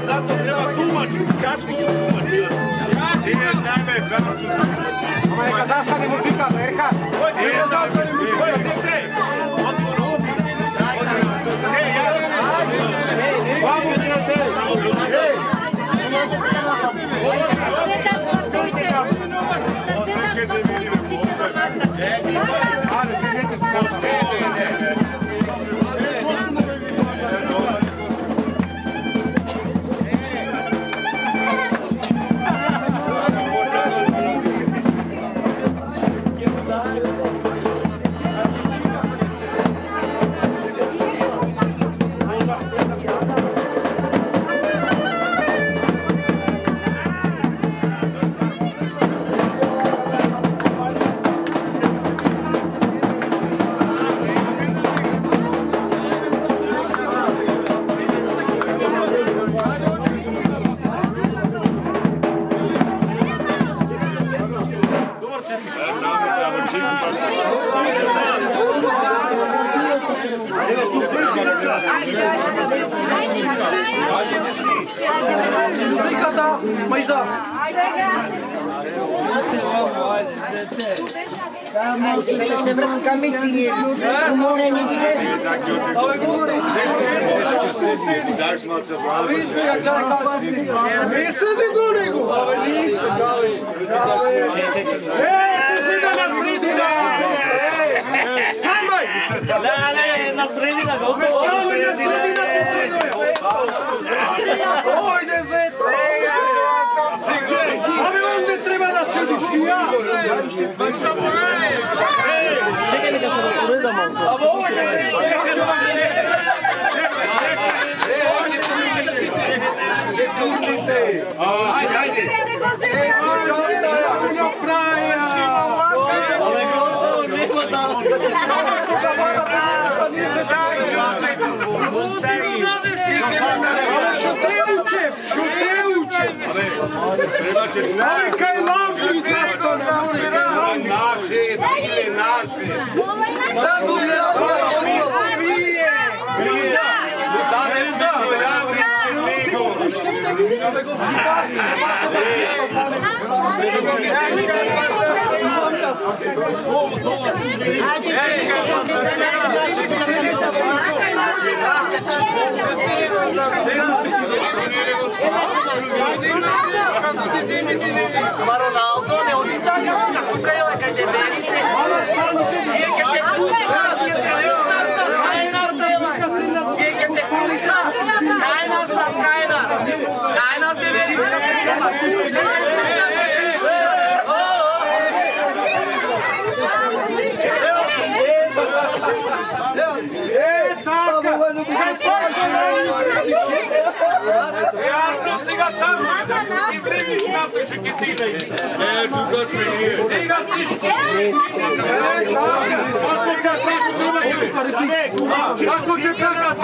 Zato treba tumačiti, jasno su tumačili. Ti ne znajme francuski. Ама нека застане музиката, Ерхан. Нека застане музиката. Odgovor. Ej, jasno. Vamo ti na te. Ej. Ali, sedete se postoje. Музиката, мајза. Se branca metti, umoreni se. Na sredina, gotovo. Oj, dezeto. Ами онде треба да седиш ти ја. Чекај дека се распореда малку. А во овој кај лампи застана. Наши, били наши. Ma Ronaldo ne od Italija si kako kajela kaj te verite. Gdje ke te puta, gdje ke te puta, kaj nas te verite. Сега там, ти вредиш НАТО шекетина. Тука сме ние. Сега тишко. Како те така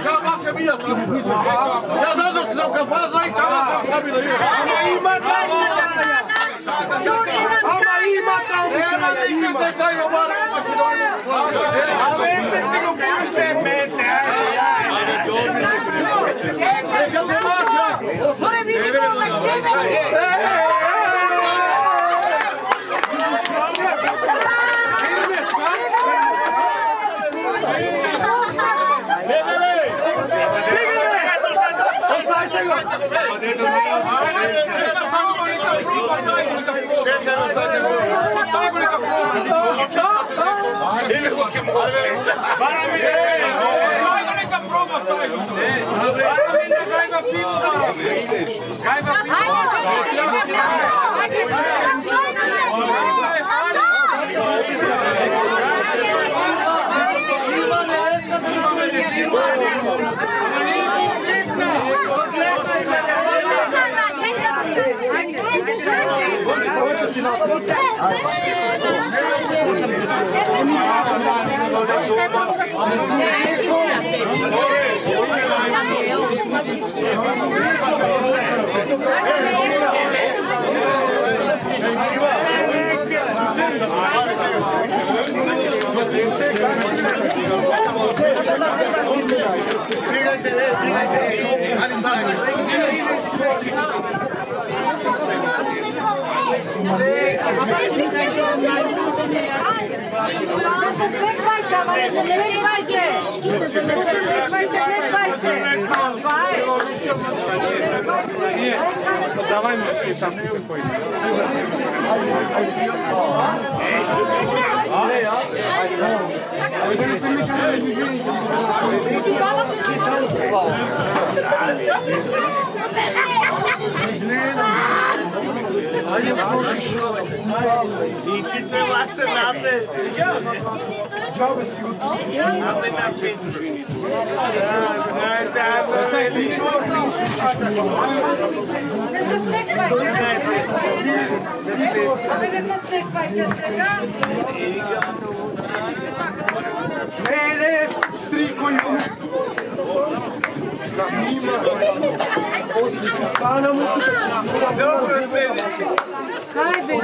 кава се бија. Ја дадот на кафа зај кава се сабила. Ама има таму. Ама има таму. Ема никаде тај го бара Македонија. А вете ти го пуште мете. Давай ми там кој. И ти треба се нате. Джабе си го. Нате на пензини. Не, стрiko ima. Снима. Оди се станamo. Dobro sedi. Hajde.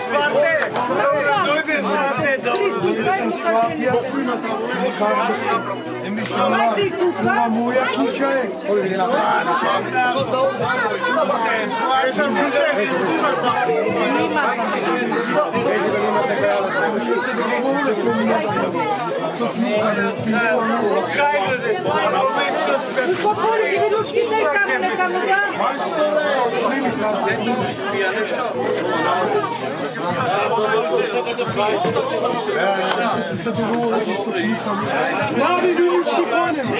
Свате! Дојде свате, добро. Ем сватија, ема моја куќа е. Млади вилушки конема.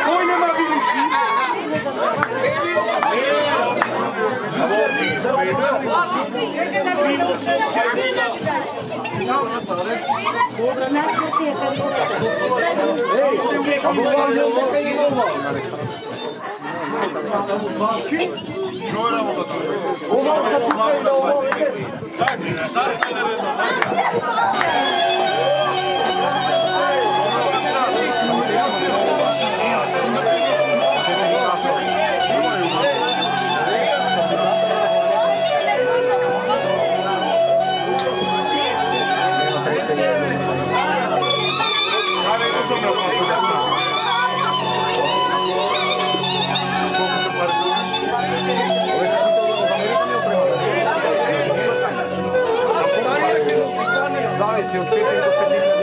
Конема вилушки. Зависи од 4 до 50.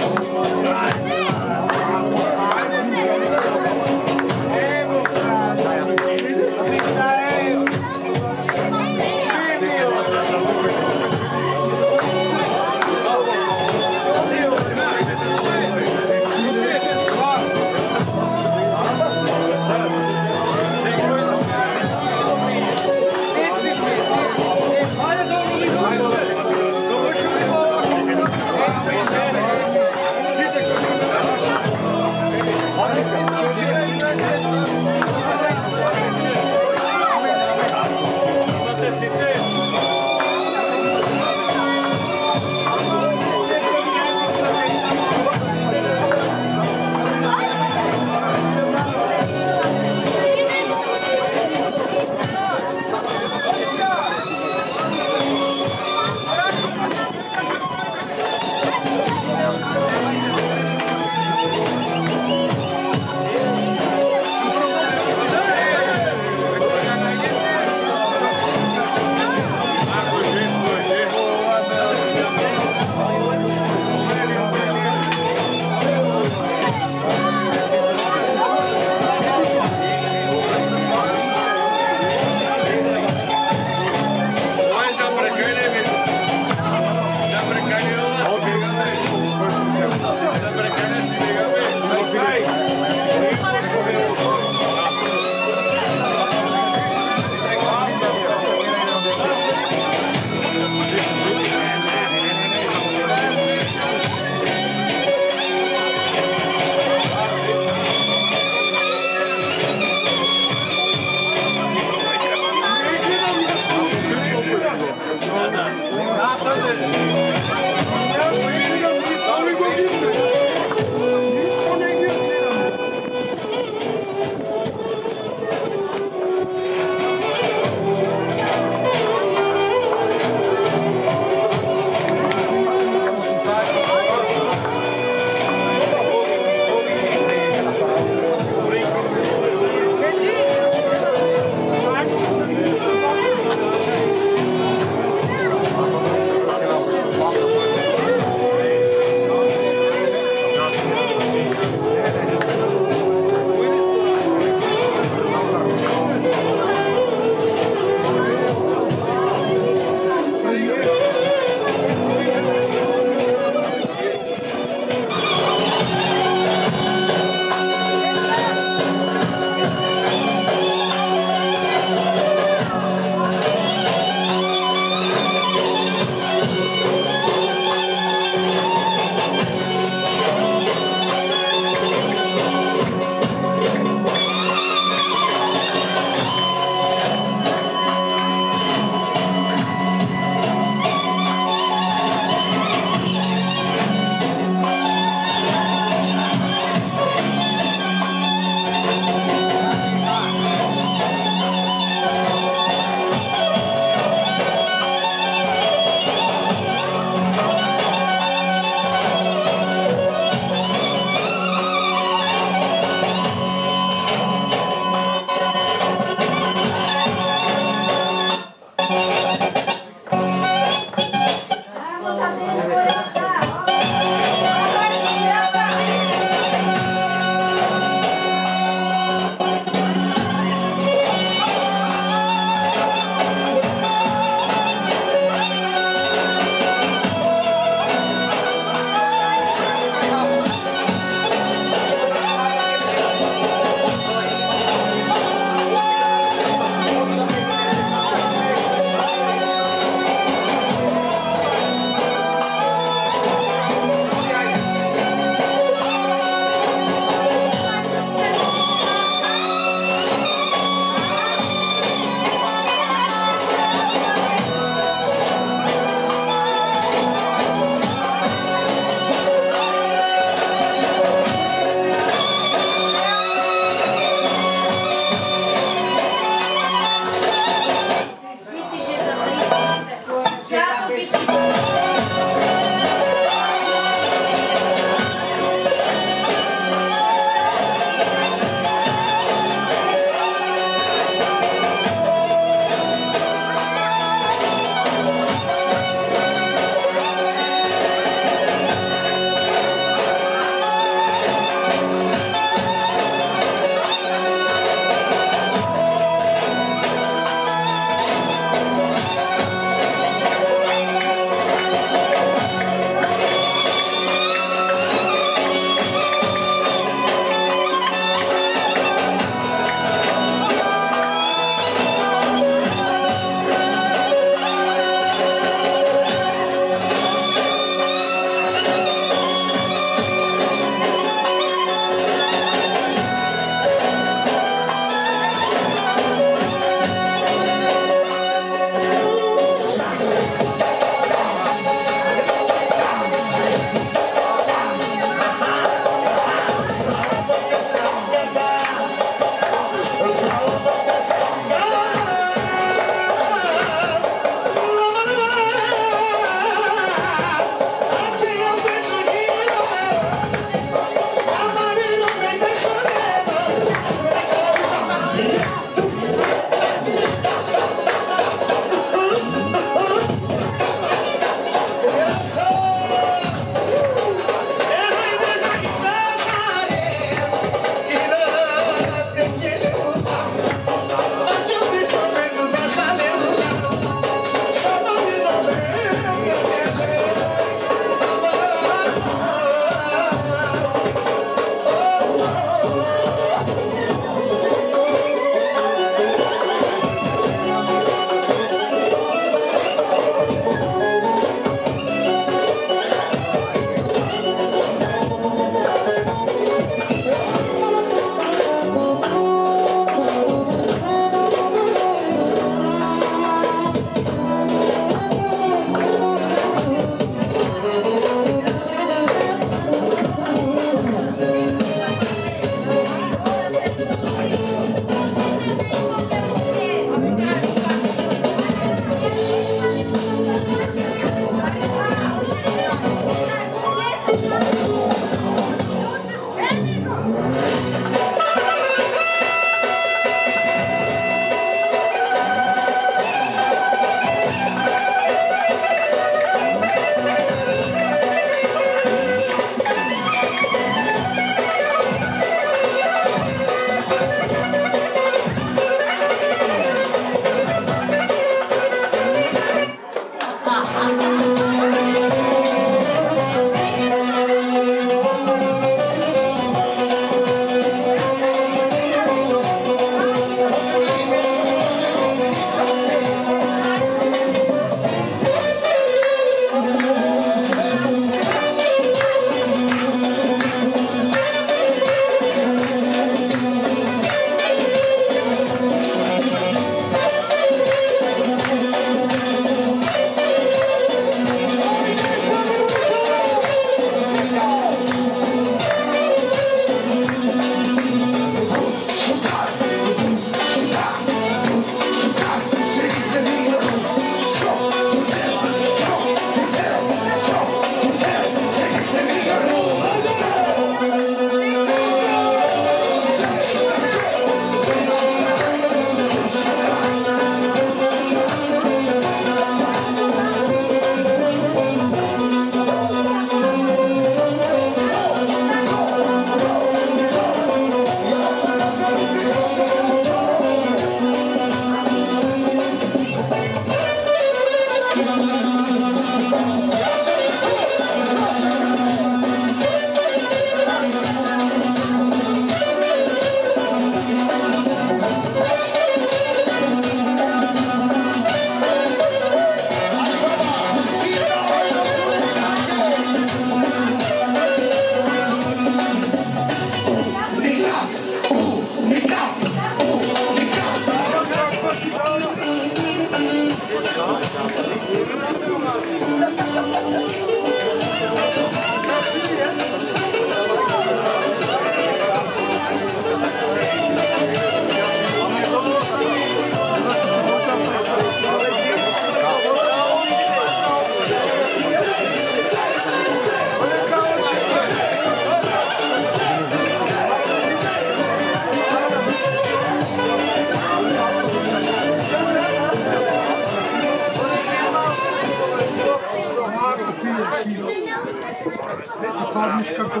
Fazes како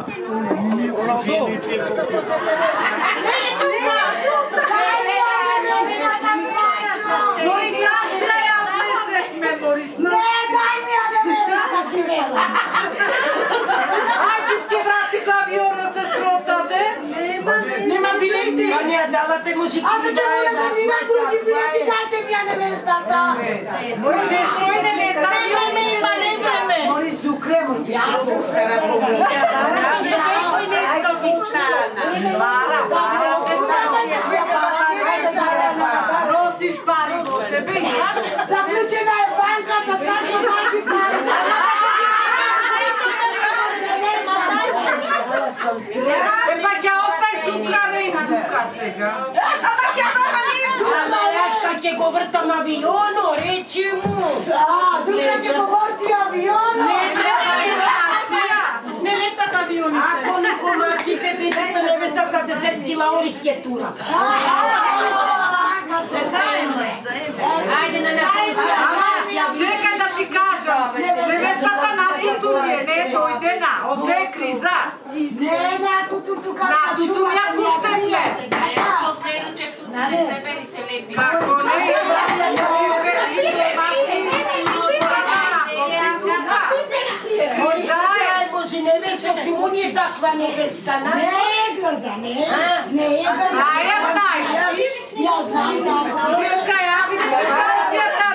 ние давате музики. Абе, да му резервира други билети, дайте ми ја невестата. Може, што не лета, има не време. Мори се укревот, ја се устара проблем. Носиш пари во тебе. Заклучена е банката, свако таки пари. Епа ќе остаеш сутра рейна тука сега. Ама ќе баба не чула. Јас ќе го вртам авионо, речи му. Сутра ќе го врти авионо. Не летат авиони. Ако не комачите бидете невестата да се септила оришке тура. Се спреме. Ајде на напишја. Чекај да ти кажам. Невестата на Тутуње не дојде на. Овде е криза. Не, на Туту како чува ја пуштенте. После ручек Туту не се бери се лепи. Како не? Може невеста, чему ни е таква невеста? Не е грда, не е грда. А ја знаеш? Ја знам како. Дека ја видите карцията.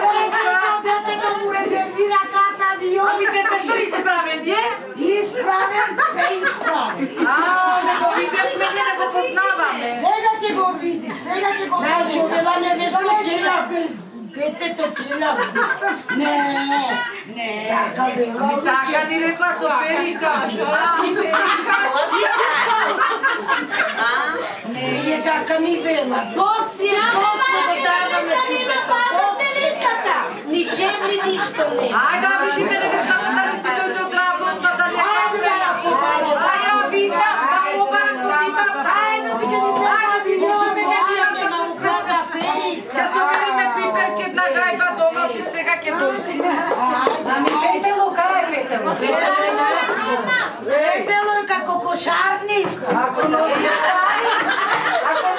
Детето му резервира карта авион. Ами детето исправен е? Исправен, бе исправен. Не го видевме, не го познаваме. Сега ќе го видиш, сега ќе го видиш. Наша била невеста чела без детето чела. Не. Така била. Ми така ни рекла со перика. Не е така ни била. Доси е Господи даваме чуката. Ничем ли ништо не. Ајде да видиме невестата дали се дојде од работа, дали е кафе. Ајде да видам, да побарам по видам. Ајде да видиме невестата се света. Ќе се бериме пиперки една гајба дома, ти сега ќе дојси. Ами Петело, кај е Петело? Петело е како кошарник. Ако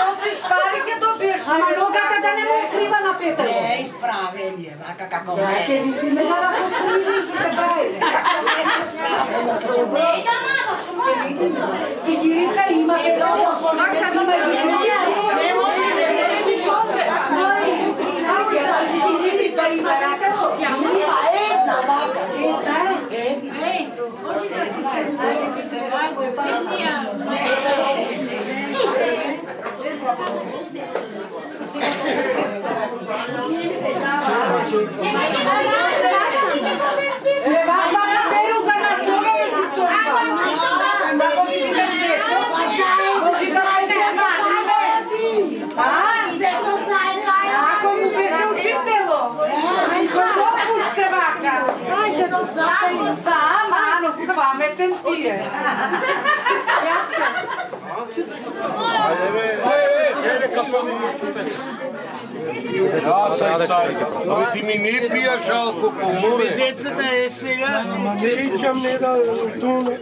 носиш пари, ќе добиеш. Ама ногата да не му открива на Петело. Не, исправен е, вака како мене. Ќе видиме да покривите, бајде. Не, да мамо, што може. Кикирика има Петело. Не може, не може. Кикирика има рака, има една вака. Една. Може да си се скажете, pametan ti je. Jasno. Ти ми не пиеш алкохол, море. Децата е сега, не ричам не да туне.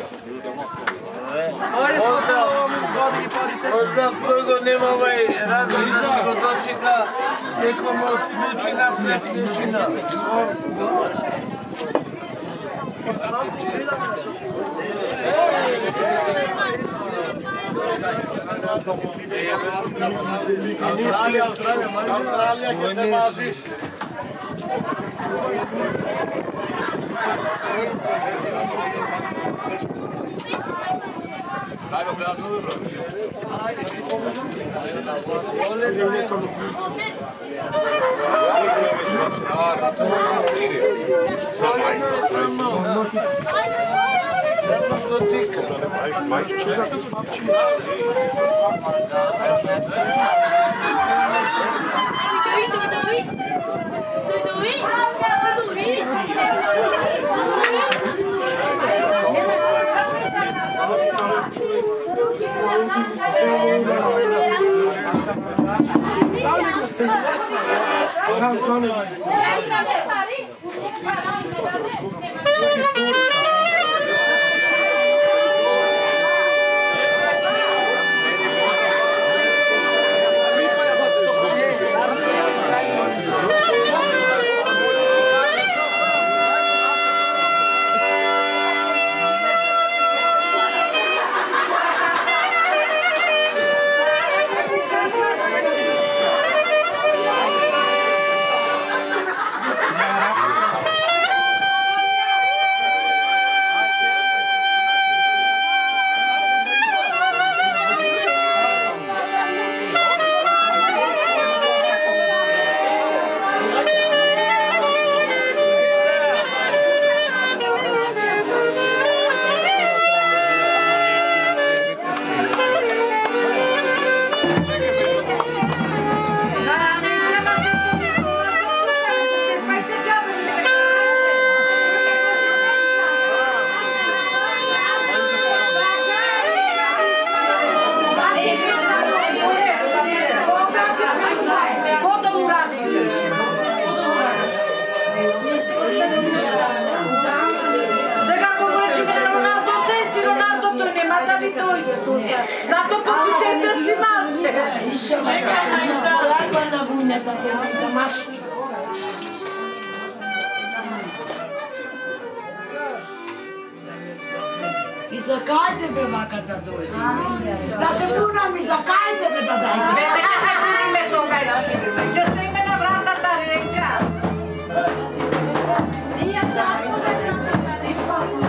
Оздав кој го немавај, радо да си го дочека, секој му отвлучи на превклучина. Австралија ќе се базиш. Дај брат, Zato pokutete si malce. Kako na bujne tako je za maški. I za kaj tebe maka da dođe? Da se bunam i za kaj tebe da dajte? Vete da se bunime toga. Će se ime na vrata ta reka. Nije stari se reče da neko.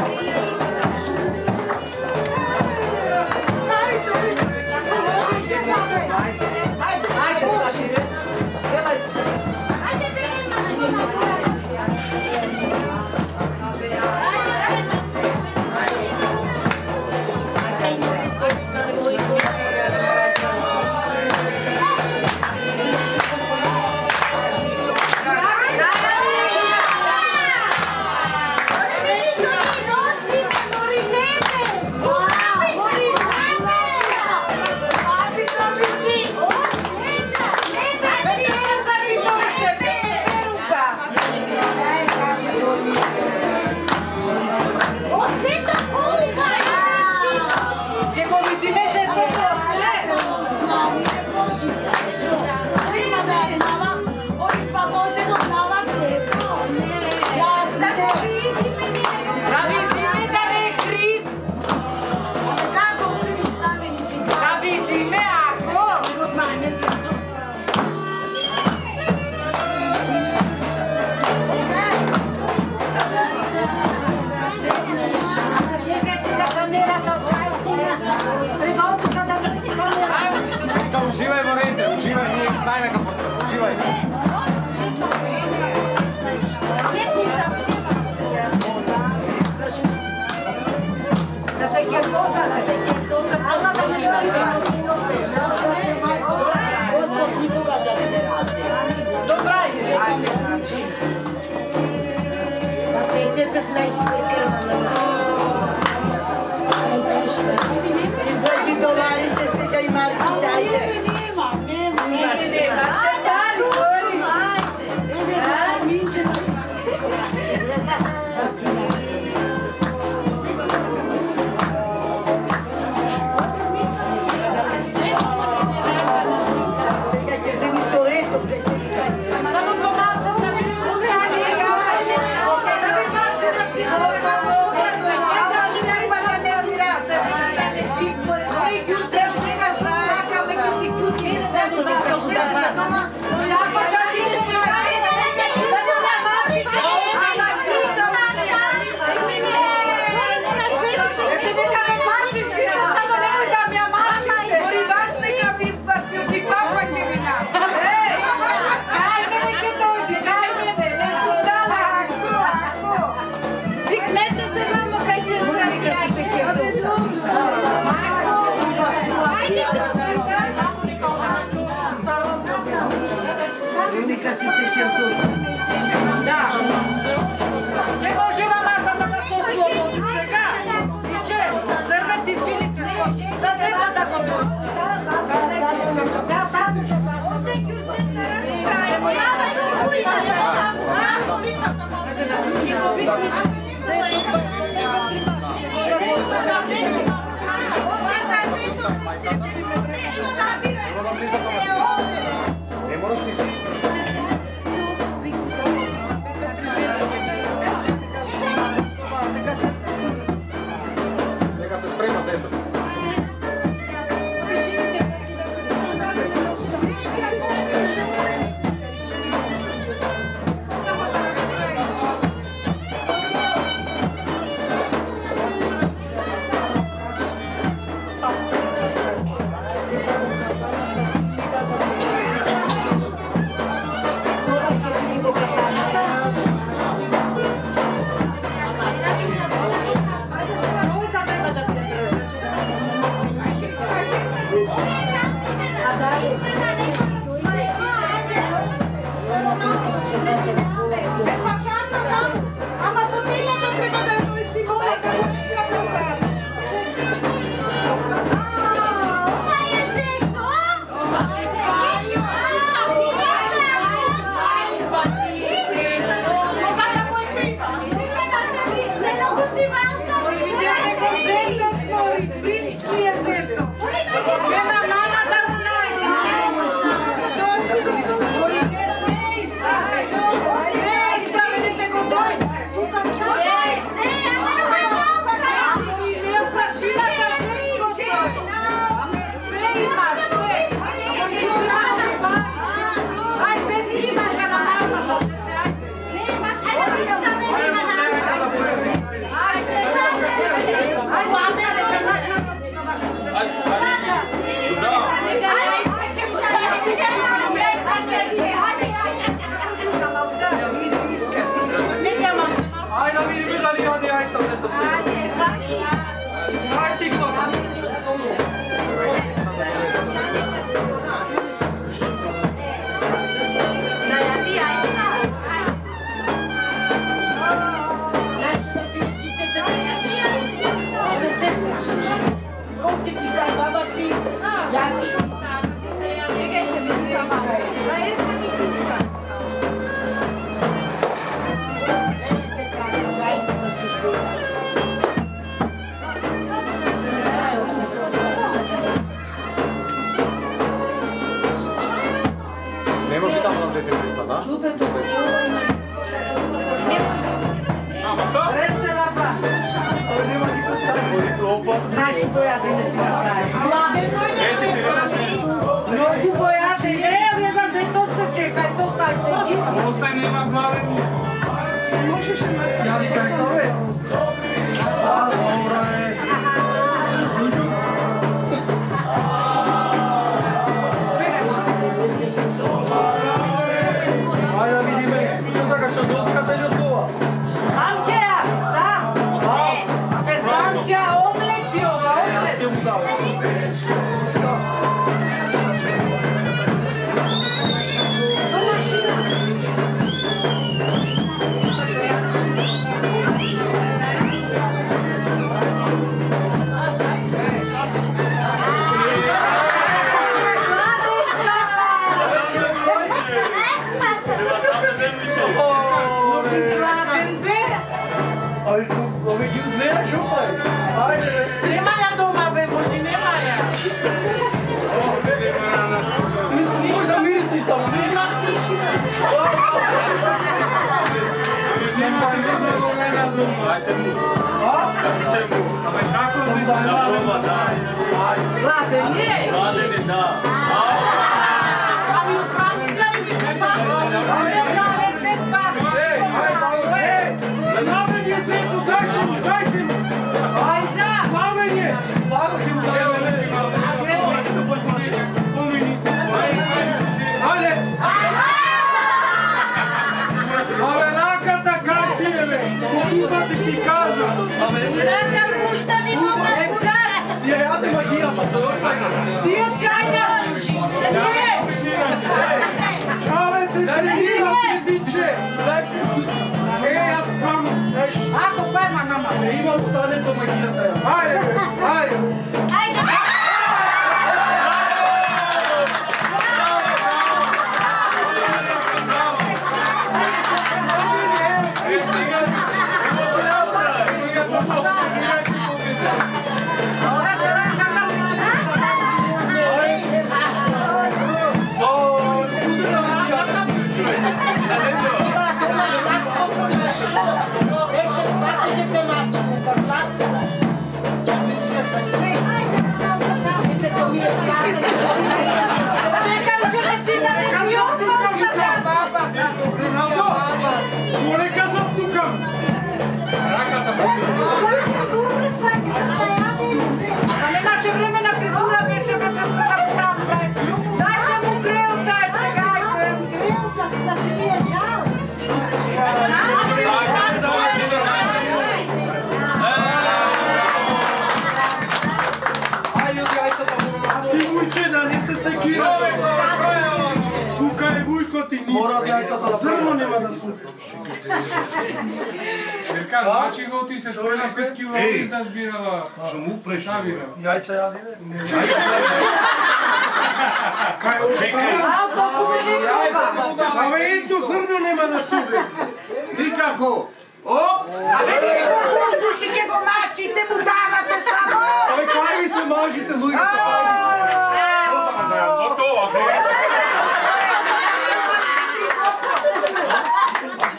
Uživaj, morete, uživaj, nije znajme kako uživaj. Da se kjertosa, ona da mi Dobra je. Čekajte se s najsvetljivom. Izađi dolarite se ga i marki dajte. Nema. Minče da se Samo pomaca sa mi Ajde! невестата да Зрно нема да су. Еркан, значи го ти се стои на 5 километри да збирала. Што му преш? Јајца јади, бе. А, колко ми не баба? Абе, ето зрно нема да су. Никако. Оп! Абе, вие колко души ќе го мачите, му давате само? Абе, кај ви се мажите, луѓе? Готово.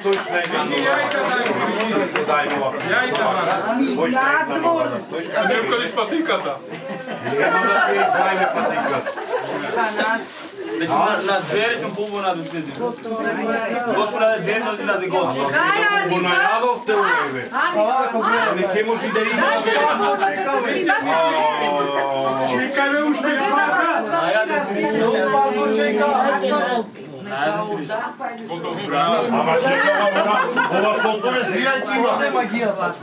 Стојш дај нова. Јајца, брат. На двор. А не укадиш патиката. Нема да ти знаеме патикат. На двери сум побуна да следи. Господа, двери носи да се гости. Го најавовте ове. Не ке може да има. Чекај бе, уште чвака. Ама чекам, ова соторе зија има.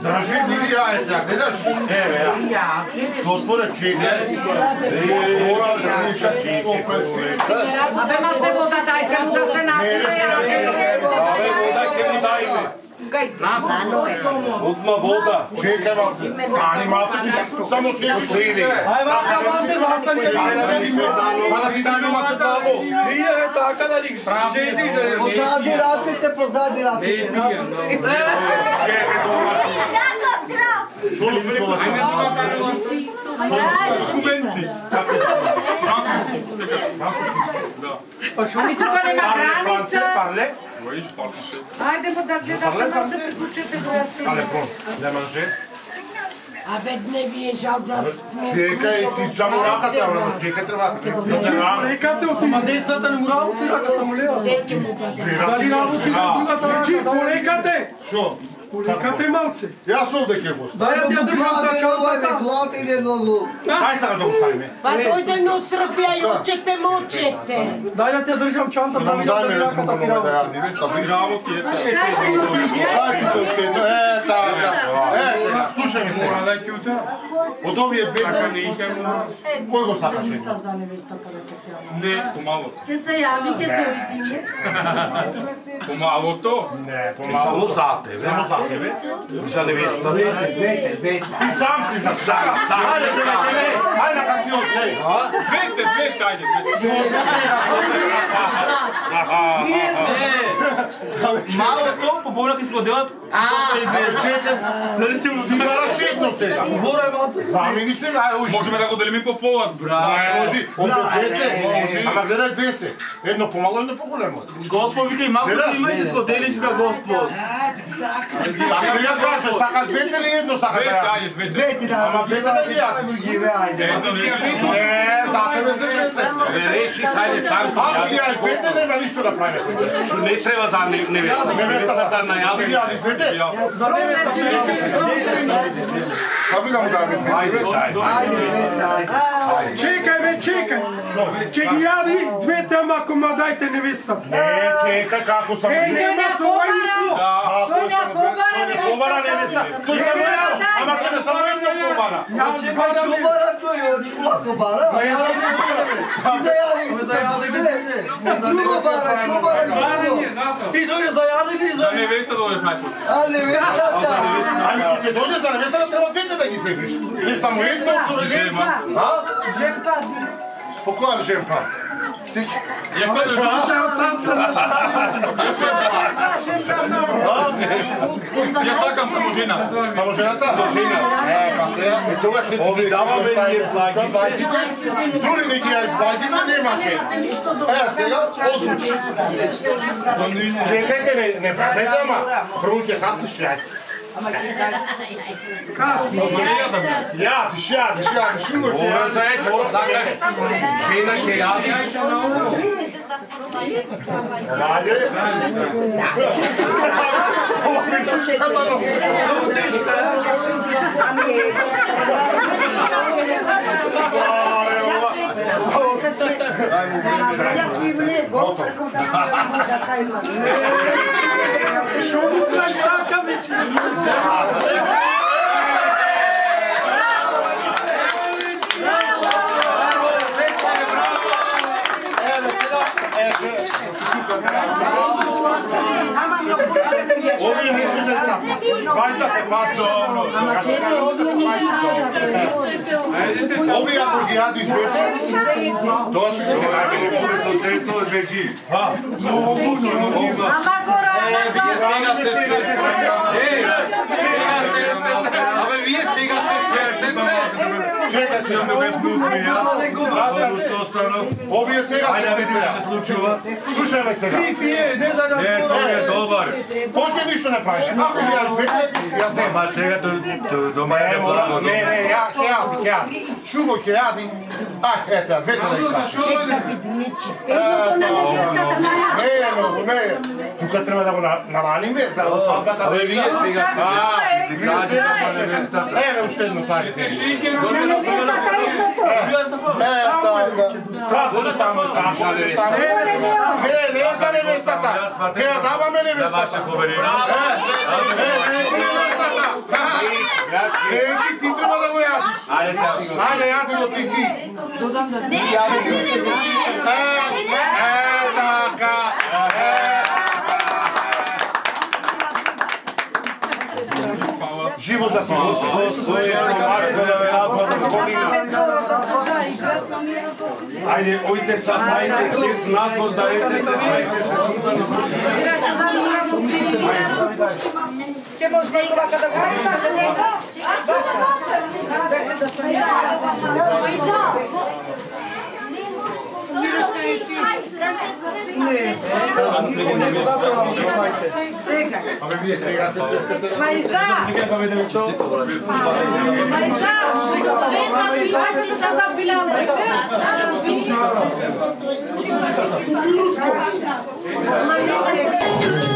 Држи ни јајца, гледаш? Еве ја. Соторе чекај. Мора да слуша чешко пред. Абе, малце вода дайте му да се напие. Абе, вода ке му дајме. Отма вода. Чекај малце. Стани малце, само се сриди. Ај, малце, застани се. Мада ти дајме малце плаво. Ние е така да ни жеди за Позади раците, позади раците. Чекај тоа. Шо ли се тоа? Документи. Ами тука нема граница. Парле? Ајде му да гледате малце, приклучете го јас. Але прон, не може. Абе, не ви е жал за... Чекај, ти само раката, ама чекај треба. Рекате от Ма десната не му работи, рака само лева. Сеќе му да. Дали работи на другата Значи, рака? порекате. Шо? Порекате малце. Јас овде ќе го. Дај ја ти ја држам та чантата. Главата или много. Ај сега да го ставиме. Па дојде но Србија и учете, мочете. Дај ја ти ја држам чантата, Да му видам дајме дали раката ти да работи. јади, веќе са били. Браво ти е. Ај ти дојде, така. Сега, слушај ме сега. Мора да кјута. Од овие Така двете, не иќе му. кој го сакаше? Не, помало. Ќе се јави, ќе дојдиме. Помалото. Не, помало за тебе. Само за тебе. За невеста. Ти сам си знаш. Сага. Ајде, ајде на касиот, ей. Двете, ајде. Малото, побора ке си го делат. Чекај, ти бараш едно сега. Зборај малце. Замени се, ај, уж. Можеме да го делиме по полат, брат. Може, около 10. Ама гледај 10. Едно помало, едно поголемо. Господ вика и малко Гледаш? ти имаш да си го делиш, вика Господ. Ако ја кажеш, сакаш двете или едно сакаш да ја? Ајде, двете. Ама двете да ги јадиш. Едно не е. Не, за себе се двете. Реши, сајде сам. Ако ги јадиш двете, нема ништо да правиме. Не треба за невеста. Невестата Ти најави. јадиш двете? За невеста се Саби да му даме двете. Чекај бе, чекај. Ќе ги јади двете, ама ако ма дајте невестата. Не, чекај како сам. Нема со овај услов. Како сам. Побара невеста. Тој само едно. Ама че не само едно побара. Јас барам Ти дојде за јаде или за... За невеста дојдеш најпот. Ами ќе дојде за невеста, треба двете да ги земиш. Не само едно од човек. А? Жемпа. По која жемпа? Сики. Ја кога Ја сакам само жена. Само жената? Жена. Па сега. Тогаш не ти даваме ние благи. Дури не ги јадиш благите, немаше. Сега, одлучи. Чекајте, не прасете, ама прво ќе каснеш јајца. Јадиш, uvek Мора да еш, ако сакаш жена ќе јадиш. Ајде. Ова е катано. Много тешка Шо му кажеш така вече? Еве сега, Бајца се пасто. Ови ако ги јади двете, тоа ќе се најбере со сето веќе. Ама гора, Вие сега се свестете. Абе вие сега се свестете. Чекај се. Овие сега се сетеа. Слушаме сега. Тоа е добар. Кој ќе ништо не прави? Ако ги јади двете, јас се. Ма сега дома е благо. Не, ја ќе јади. Шуго ќе јади. Ето, двете да ги кажеш. Не. Тука треба да го нараниме за свадбата. Абе вие сега Еве уште едно тај. Не за невестата. Ќе ја даваме невестата. Ти треба да го јадиш. Ајде, јади го ти. Така. Живот да си го Ајде, ојте са, ајде, ќе знакот, дајте се, Ќе можеш и вака да кажеш, Абе вие сега се свестете. Мајза! Мајза да забилал Thank you.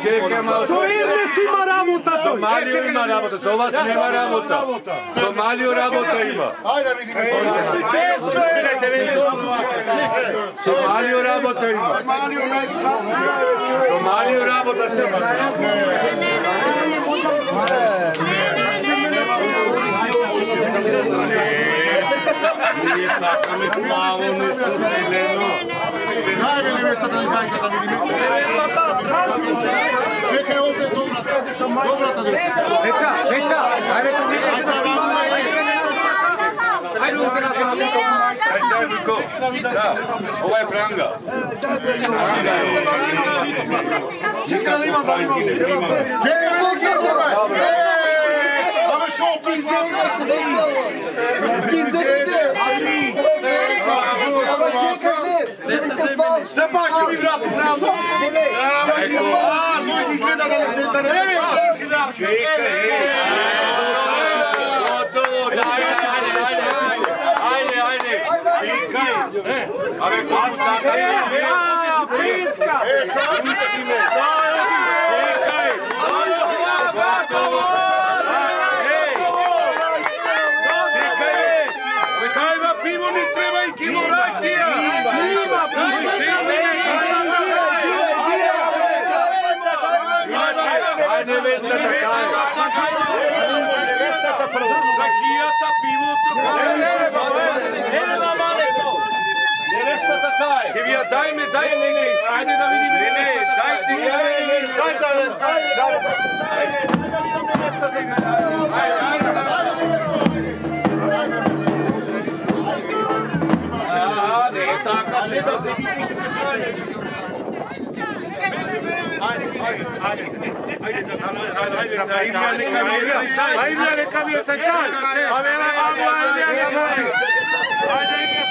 Чекай малку. Со Ермес има работа тој. Сомалио има работа, со вас нема работа. Сомалио работа има. Ајде видиме. Сомалио работа има. Сомалио работа има. Ние сакаме плаво нешто зелено. Дај ми невестата да изаѓа да видиме. Чекај овде добрата девојка. Деца, ајде тука. Ова е франга. Чекај да има Чекај колки бај. Абе шо Šta pa će mi vrati pravno? Тој ги гледа да не се интересира. Готово, ајде. Чекај. Абе, кога сакаме? Приска. Чекај. Готово. Кајва пиво ни треба и кило ракија. Ајде, невестата кај. Ракијата, пивото. Невестата кај. Ќе ви ја дајме, ајде да видиме. Не, дајте ги. Ајде нека ми е сајцај. Абе, ајде нека е. Ајде ми е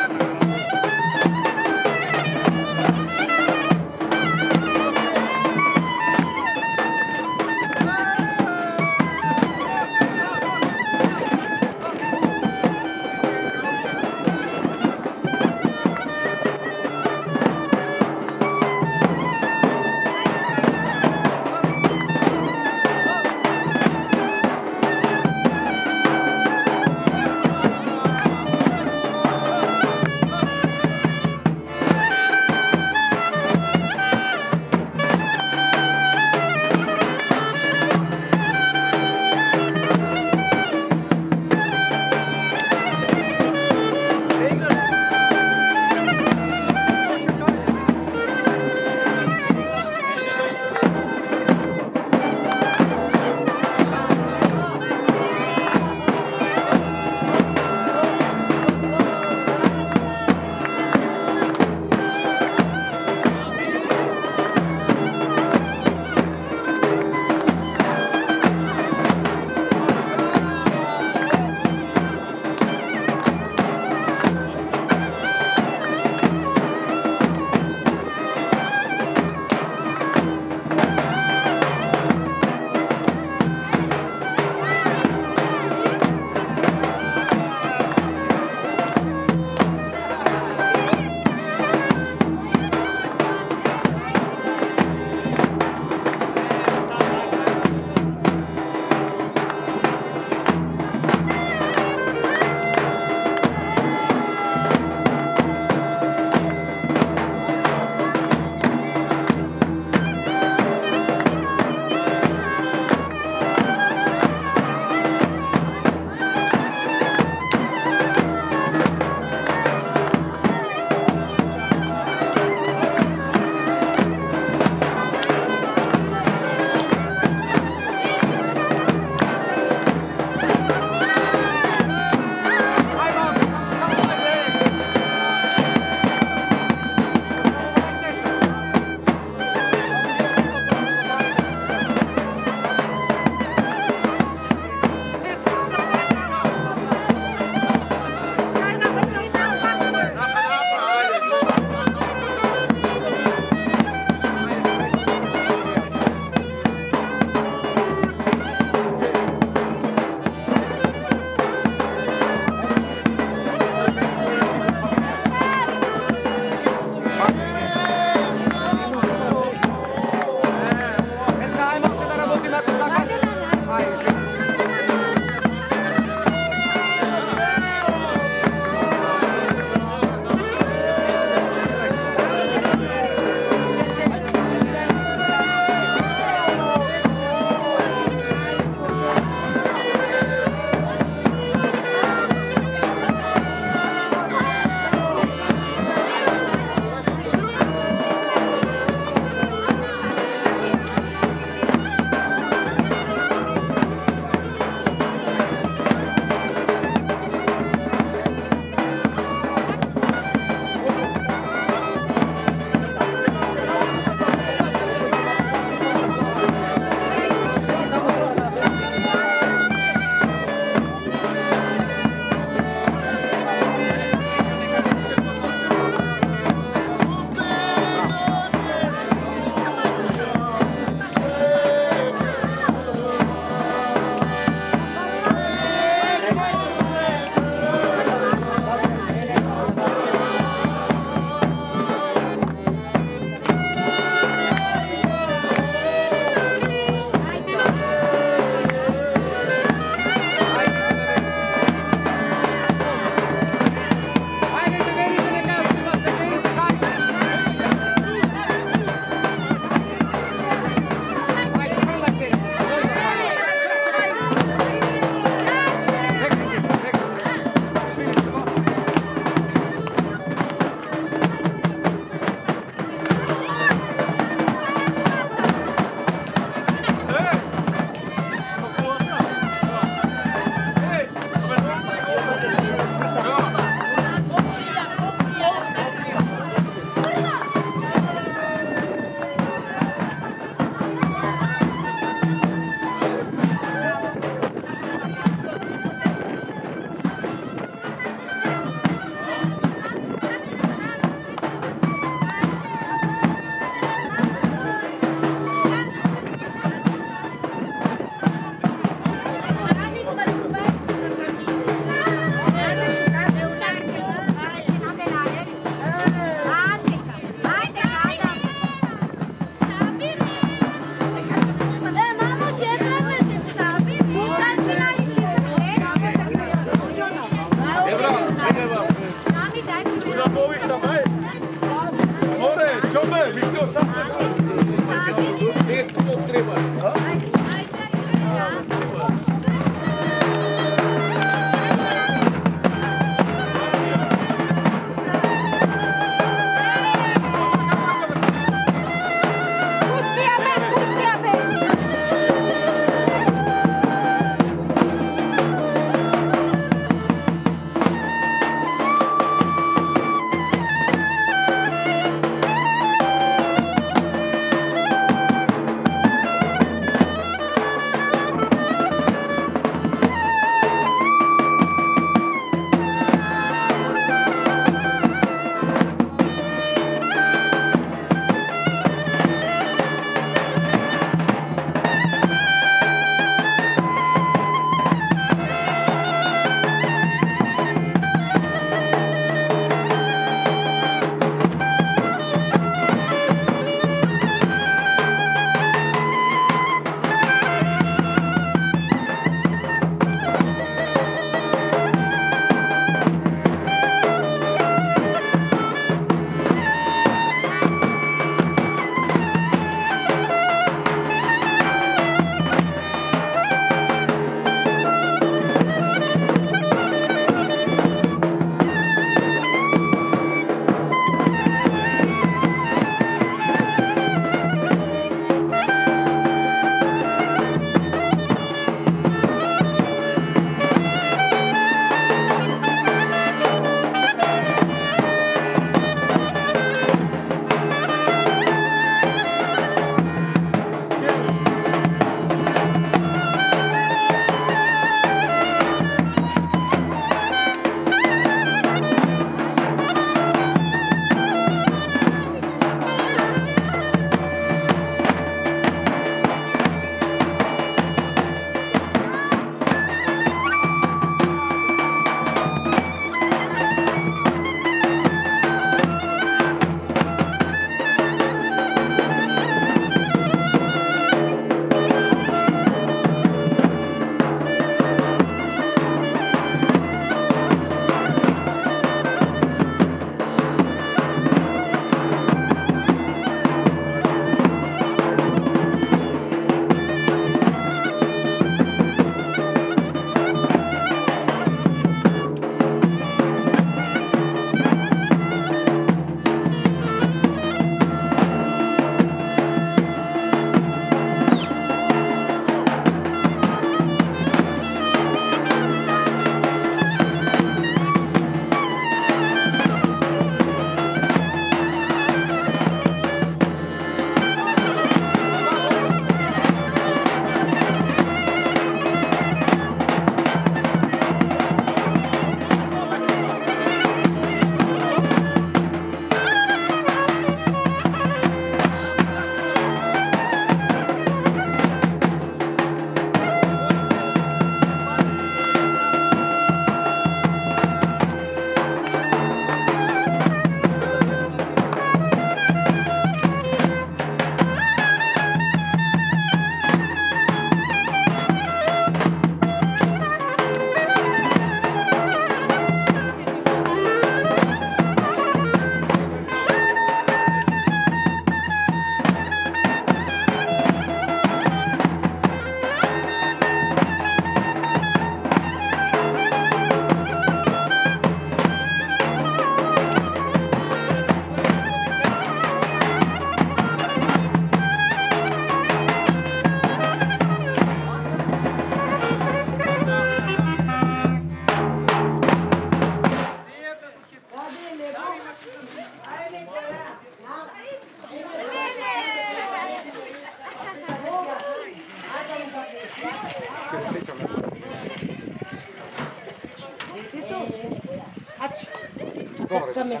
чекаме.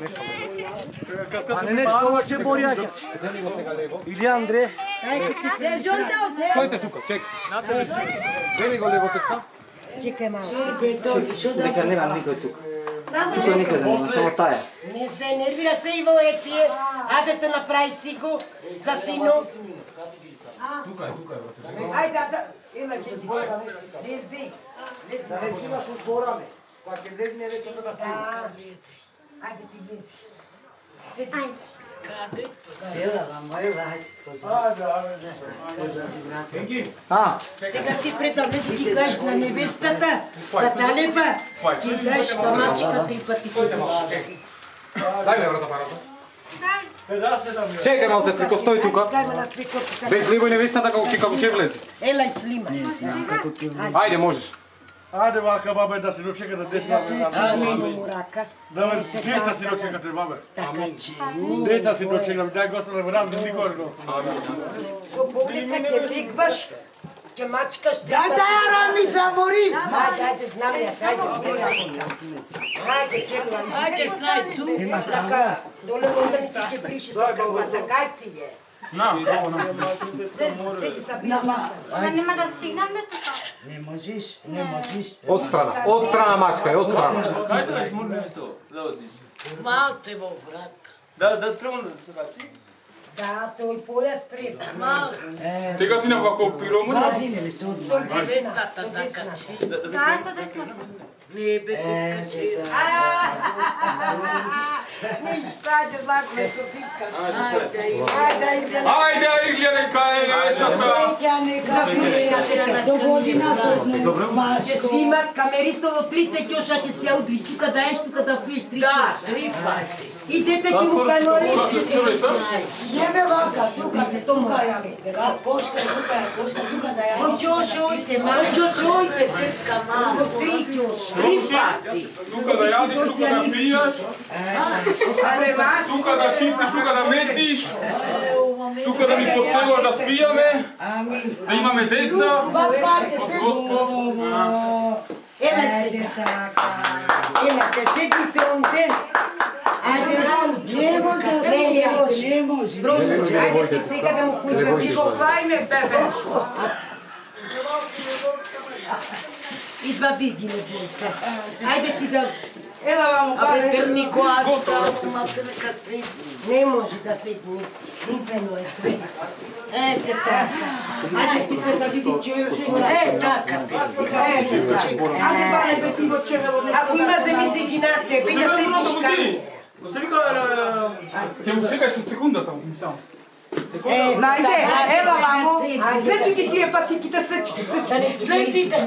А не, това ще боряќа. Или Андре. Стојте тука, чек. Дели го лево така. Чекай малко. Дека нема никој тука. Тука никаде нема, само тая. Не се нервира се Иво Етие. Адето направи си го за сино. Ајде, еле ќе си бора лези. Да не снимаш од бораме. Кога ќе влезе невестата да снима. Ајде ти влези. Сега ти пред да влезеш ти кажеш на невестата, да лепа, ти даш на мачката и пати ќе даш. Дај ме врата парата. Чекај малце слеко, стој тука. Без него и невестата како ќе влезе. Елај слима. Ајде, можеш. Ајде вака, бабе, да си дочекате десна. Нему рака. Да ме деца си дочекате, бабе. Така че. Деца си дочекате, дај Господе, верам, да никој го. Со публика ќе викваш, ќе мачкаш. Ајде, Арами, замори. Ајде, знам ја, ајде, чекам. Ајде, знај, така, доле онда ти ќе брише со калбата, кај ти е? Седи са била. Нема да стигнам не тука. Не можеш. Од страна мачкај, од страна. Кај се смурне што? Да одиш. Малте во брат. Да тръгна се качи. Да, тој појас треба. Тега си на вако пиромо. Пази не се одма. Да, со десна сум. Ништа вако е копитка. Ајде, гледај кај е невестата. Среќа нека до година со Ќе снимат камеристо во трите ќоша, ќе се одри, тука да еш, тука да пиеш три ќоша. Да, 3 пати. И дете ќе му канори. Не ме вака, тука ја. Кошка, тука да ја. Ќошојте, мајќојте, тетка мама. 3 ќоша. 3 пати. Тука да јадиш, тука да пијаш. Тука да чистиш, тука да метиш. Тука да ми постелуваш да спијаме. Да имаме деца. Господ. Еле сега. Еле, седите он ден. Ајде, Не може, не може. Просто, ајде ти сега да му кујме, ти го клајме, бебе. Извади ги ме двојка. Ајде ти да... Ела вам, бабе. Не може да седни. Лупено е све. Ете така. Ајде ти се да види чура. Така ти. Ајде бале бе ти во чевело. Ако има земи се ги на тебе и да седниш кај. Но се вика, ќе му чекаш секунда само, мислам. Најде, ева мамо. Сечи ги тие патиките, сечи ги. Да не чуите.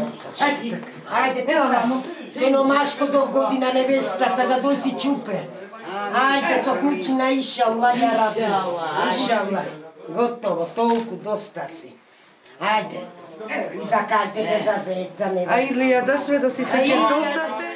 Ајде така. Женомашко до година невестата да доси чупре. Ајде со куќина ишалла, ја раби. Ишалла. Готово, толку доста си. Ајде. И закајте бе за зет, за невеста. А Илија, да све да си се досате.